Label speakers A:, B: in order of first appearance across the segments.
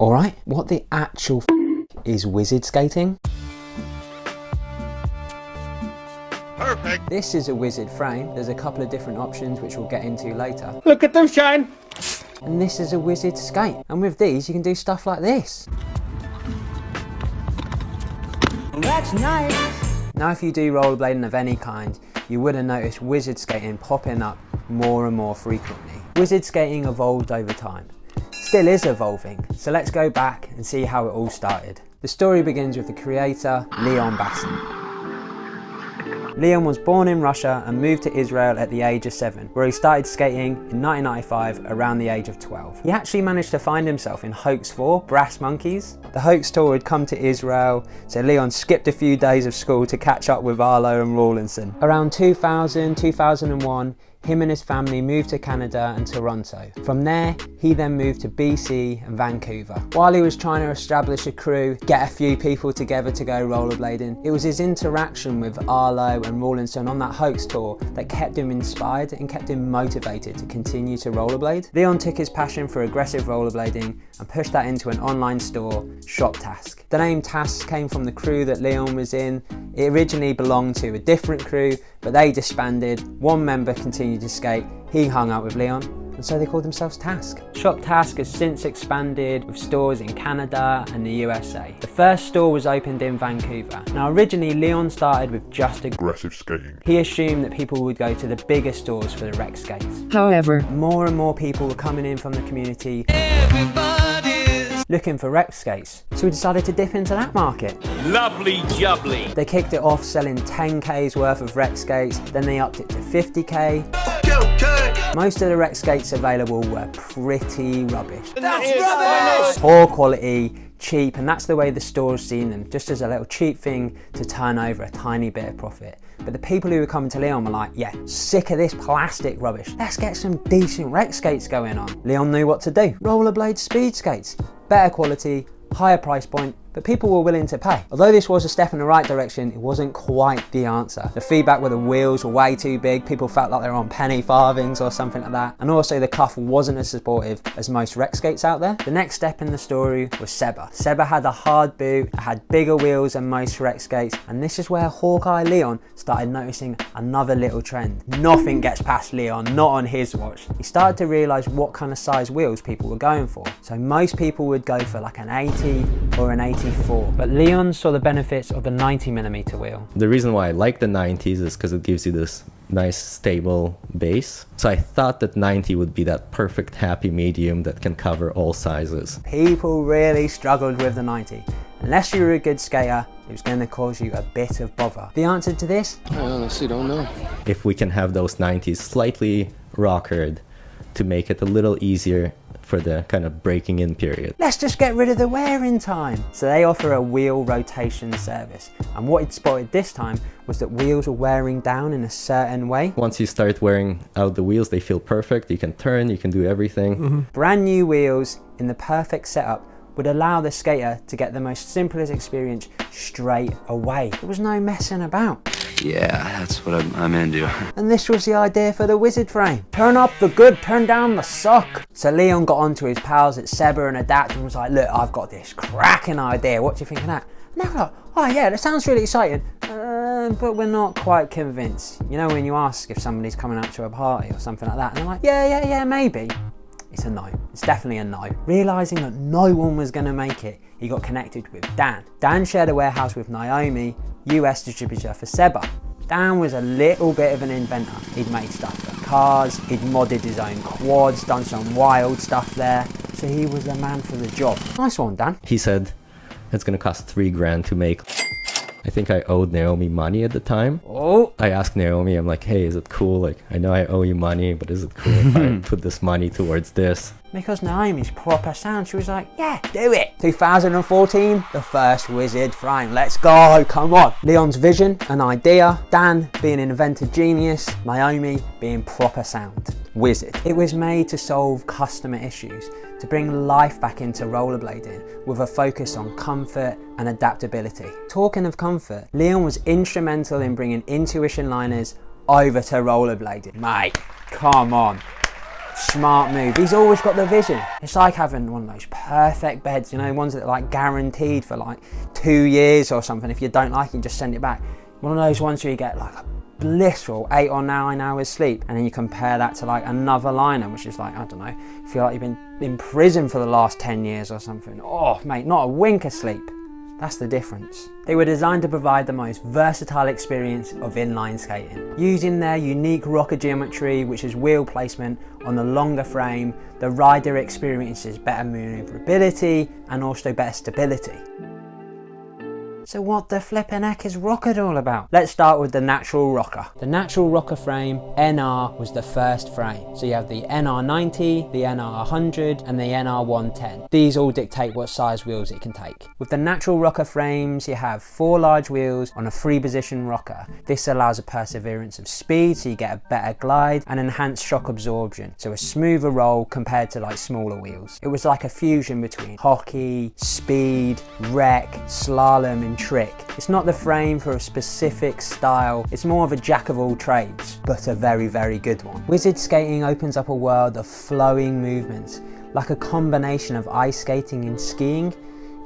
A: Alright, what the actual is wizard skating?
B: Perfect.
A: This is a wizard frame. There's a couple of different options which we'll get into later.
B: Look at them shine.
A: And this is a wizard skate. And with these you can do stuff like this.
B: That's nice.
A: Now if you do rollerblading of any kind, you would have noticed wizard skating popping up more and more frequently. Wizard skating evolved over time. Still is evolving, so let's go back and see how it all started. The story begins with the creator, Leon Basin. Leon was born in Russia and moved to Israel at the age of 7, where he started skating in 1995 around the age of 12. He actually managed to find himself in Hoax 4, Brass Monkeys. The Hoax tour had come to Israel, so Leon skipped a few days of school to catch up with Arlo and Rawlinson. Around 2000, 2001, him and his family moved to Canada and Toronto. From there, he then moved to BC and Vancouver. While he was trying to establish a crew, get a few people together to go rollerblading, it was his interaction with Arlo and Rawlinson on that Hoax tour that kept him inspired and kept him motivated to continue to rollerblade. Leon took his passion for aggressive rollerblading and pushed that into an online store, Shop Task. The name Task came from the crew that Leon was in. It originally belonged to a different crew, but they disbanded. One member continued to skate, he hung out with Leon, and so they called themselves Task. Shop Task has since expanded with stores in Canada and the USA. The first store was opened in Vancouver. Now originally Leon started with just aggressive skating. He assumed that people would go to the bigger stores for the rec skates.
C: However,
A: more and more people were coming in from the community looking for rec skates, so we decided to dip into that market.
B: Lovely jubbly.
A: They kicked it off selling 10k's worth of rec skates, then they upped it to 50k. Most of the rec skates available were pretty rubbish.
B: That's rubbish.
A: Poor quality, cheap, and that's the way the store's seen them, just as a little cheap thing to turn over a tiny bit of profit. But the people who were coming to Leon were like, yeah, sick of this plastic rubbish. Let's get some decent rec skates going on. Leon knew what to do. Rollerblade speed skates. Better quality, higher price point, but people were willing to pay. Although this was a step in the right direction, it wasn't quite the answer. The feedback with the wheels were way too big, people felt like they were on penny farthings or something like that, and also the cuff wasn't as supportive as most rec skates out there. The next step in the story was Seba. Seba had a hard boot, it had bigger wheels than most rec skates, and this is where Hawkeye Leon started noticing another little trend. Nothing gets past Leon, not on his watch. He started to realise what kind of size wheels people were going for. So most people would go for like an 80 or an 84, but Leon saw the benefits of the 90mm wheel.
D: The reason why I like the 90s is because it gives you this nice stable base. So I thought that 90 would be that perfect happy medium that can cover all sizes.
A: People really struggled with the 90. Unless you were a good skater, it was going to cause you a bit of bother. The answer to this?
E: I honestly don't know.
D: If we can have those 90s slightly rockered to make it a little easier for the kind of breaking in period.
A: Let's just get rid of the wearing time. So they offer a wheel rotation service. And what it spotted this time was that wheels were wearing down in a certain way.
D: Once you start wearing out the wheels, they feel perfect. You can turn, you can do everything.
A: Brand new wheels in the perfect setup would allow the skater to get the most simplest experience straight away. There was no messing about.
F: Yeah, that's what I'm into.
A: And this was the idea for the wizard frame. Turn up the good, turn down the suck. So Leon got onto his pals at Seba and Adapt and was like, look, I've got this cracking idea. What do you think of that? And they were like, oh yeah, that sounds really exciting. But we're not quite convinced. You know when you ask if somebody's coming out to a party or something like that, and they're like, yeah, maybe. It's a no. It's definitely a no. Realising that no one was going to make it, he got connected with Dan. Dan shared a warehouse with Naomi, US distributor for Seba. Dan was a little bit of an inventor. He'd made stuff for cars, he'd modded his own quads, done some wild stuff there. So he was the man for the job. Nice one, Dan.
D: He said it's gonna cost $3,000 to make. I think I owed Naomi money at the time.
A: Oh.
D: I asked Naomi, I'm like, hey, is it cool? Like, I know I owe you money, but is it cool if I put this money towards this?
A: Because Naomi's proper sound, she was like, yeah, do it. 2014, the first wizard frame. Let's go, come on. Leon's vision, an idea. Dan being an inventive genius. Naomi being proper sound. Wizard. It was made to solve customer issues, to bring life back into rollerblading with a focus on comfort and adaptability. Talking of comfort, Leon was instrumental in bringing Intuition liners over to rollerblading. Mate, come on. Smart move. He's always got the vision. It's like having one of those perfect beds, you know, ones that are like guaranteed for like 2 years or something. If you don't like it, you just send it back. One of those ones where you get like a blissful 8 or 9 hours sleep, and then you compare that to like another liner, which is like, I don't know, feel like you've been in prison for the last 10 years or something. Oh mate, not a wink of sleep. That's the difference. They were designed to provide the most versatile experience of inline skating. Using their unique rocker geometry, which is wheel placement on the longer frame, the rider experiences better maneuverability and also better stability. So what the flippin' heck is Rocket all about? Let's start with the natural rocker. The natural rocker frame, NR, was the first frame. So you have the NR90, the NR100 and the NR110. These all dictate what size wheels it can take. With the natural rocker frames, you have 4 large wheels on a 3-position rocker. This allows a perseverance of speed, so you get a better glide and enhanced shock absorption. So a smoother roll compared to like smaller wheels. It was like a fusion between hockey, speed, rec, slalom and trick. It's not the frame for a specific style, it's more of a jack of all trades, but a very, very good one. Wizard skating opens up a world of flowing movements, like a combination of ice skating and skiing,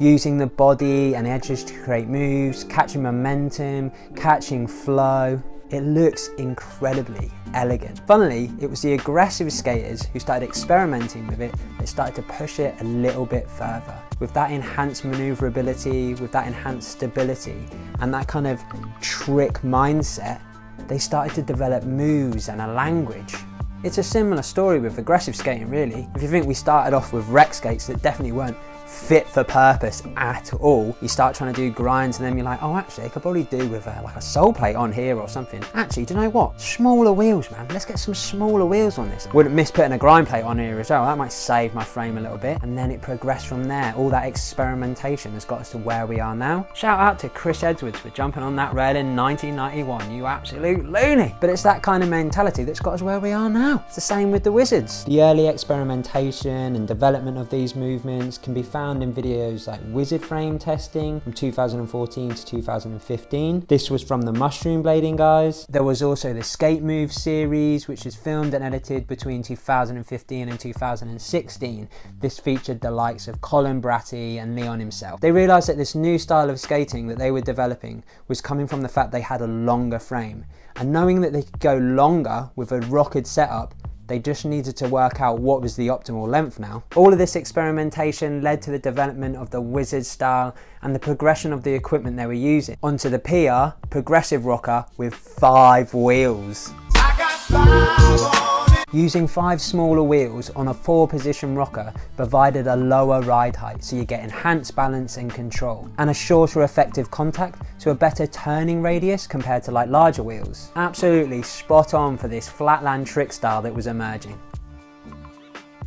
A: using the body and edges to create moves, catching momentum, catching flow. It looks incredibly elegant. Funnily, it was the aggressive skaters who started experimenting with it that started to push it a little bit further. With that enhanced maneuverability, with that enhanced stability, and that kind of trick mindset, they started to develop moves and a language. It's a similar story with aggressive skating really. If you think we started off with rec skates that definitely weren't fit for purpose at all, you start trying to do grinds and then you're like, oh actually I could probably do with like a sole plate on here or something. Actually, do you know what? Smaller wheels, man. Let's get some smaller wheels on this. Wouldn't miss putting a grind plate on here as well. That might save my frame a little bit. And then it progressed from there. All that experimentation has got us to where we are now. Shout out to Chris Edwards for jumping on that rail in 1991. You absolute loony. But it's that kind of mentality that's got us where we are now. It's the same with the Wizards. The early experimentation and development of these movements can be found in videos like Wizard Frame Testing from 2014 to 2015. This was from the Mushroom Blading guys. There was also the Skate Move series, which is filmed and edited between 2015 and 2016. This featured the likes of Colin Bratty and Leon himself. They realised that this new style of skating that they were developing was coming from the fact they had a longer frame. And knowing that they could go longer with a rockered setup, they just needed to work out what was the optimal length now. All of this experimentation led to the development of the Wizard style and the progression of the equipment they were using onto the PR, progressive rocker with 5 wheels. I got 5 on it. Using 5 smaller wheels on a 4-position rocker provided a lower ride height, so you get enhanced balance and control, and a shorter effective contact, so a better turning radius compared to like larger wheels. Absolutely spot on for this flatland trick style that was emerging.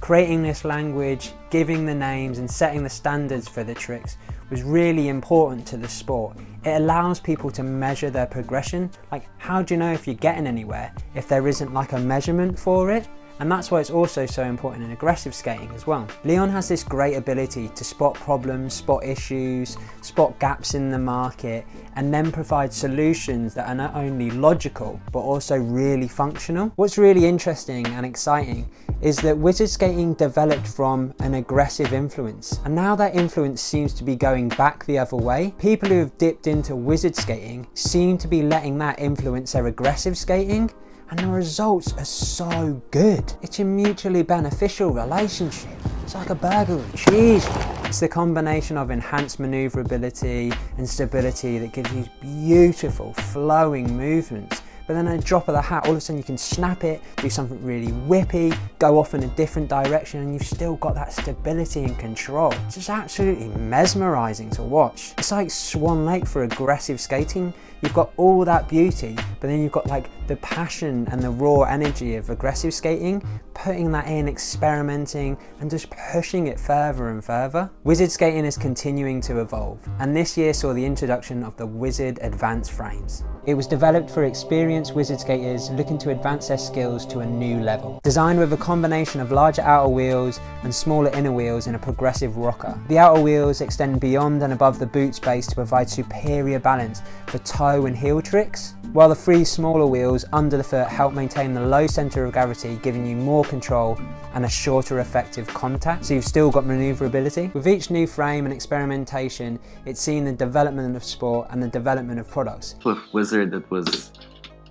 A: Creating this language, giving the names and setting the standards for the tricks was really important to the sport. It allows people to measure their progression. Like, how do you know if you're getting anywhere if there isn't like a measurement for it? And that's why it's also so important in aggressive skating as well. Leon has this great ability to spot problems, spot issues, spot gaps in the market, and then provide solutions that are not only logical, but also really functional. What's really interesting and exciting is that wizard skating developed from an aggressive influence, and now that influence seems to be going back the other way. People who have dipped into wizard skating seem to be letting that influence their aggressive skating, and the results are so good. It's a mutually beneficial relationship. It's like a burger with cheese. It's the combination of enhanced maneuverability and stability that gives you beautiful flowing movements. But then at a drop of the hat, all of a sudden you can snap it, do something really whippy, go off in a different direction, and you've still got that stability and control. It's just absolutely mesmerizing to watch. It's like Swan Lake for aggressive skating. You've got all that beauty, but then you've got like the passion and the raw energy of aggressive skating, putting that in, experimenting, and just pushing it further and further. Wizard skating is continuing to evolve, and this year saw the introduction of the Wizard Advanced Frames. It was developed for experienced wizard skaters looking to advance their skills to a new level. Designed with a combination of larger outer wheels and smaller inner wheels in a progressive rocker. The outer wheels extend beyond and above the boot space to provide superior balance for toe and heel tricks. while the 3 smaller wheels under the foot help maintain the low centre of gravity, giving you more control and a shorter effective contact, so you've still got manoeuvrability. With each new frame and experimentation, it's seen the development of sport and the development of products.
C: With Wizard, it was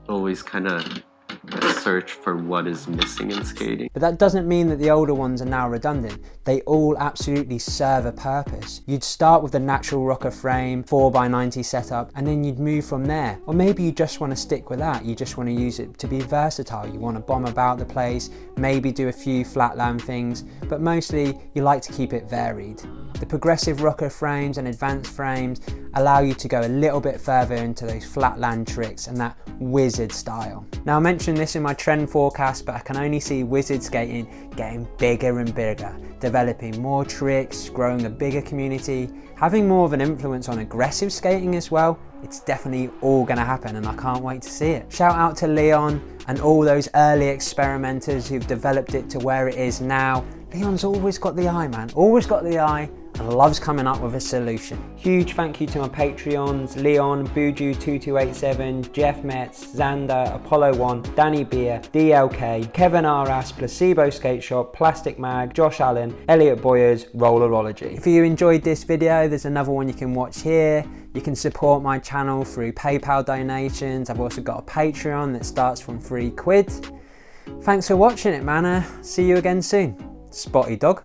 C: always kind of a search for what is missing in skating.
A: But that doesn't mean that the older ones are now redundant. They all absolutely serve a purpose. You'd start with the natural rocker frame, 4x90 setup, and then you'd move from there. Or maybe you just want to stick with that. You just want to use it to be versatile. You want to bomb about the place, maybe do a few flatland things, but mostly you like to keep it varied. The progressive rocker frames and advanced frames allow you to go a little bit further into those flatland tricks and that wizard style. Now, I mentioned this in my trend forecast, but I can only see wizard skating getting bigger and bigger, developing more tricks, growing a bigger community, having more of an influence on aggressive skating as well. It's definitely all going to happen and I can't wait to see it. Shout out to Leon and all those early experimenters who've developed it to where it is now. Leon's always got the eye, man, always got the eye, and loves coming up with a solution. Huge thank you to my Patreons, Leon, Buju2287, Jeff Metz, Xander, Apollo 1, Danny Beer, DLK, Kevin Arras, Placebo Skate Shop, Plastic Mag, Josh Allen, Elliot Boyers, Rollerology. If you enjoyed this video, there's another one you can watch here. You can support my channel through PayPal donations. I've also got a Patreon that starts from £3. Thanks for watching it, man. See you again soon. Spotty Dog.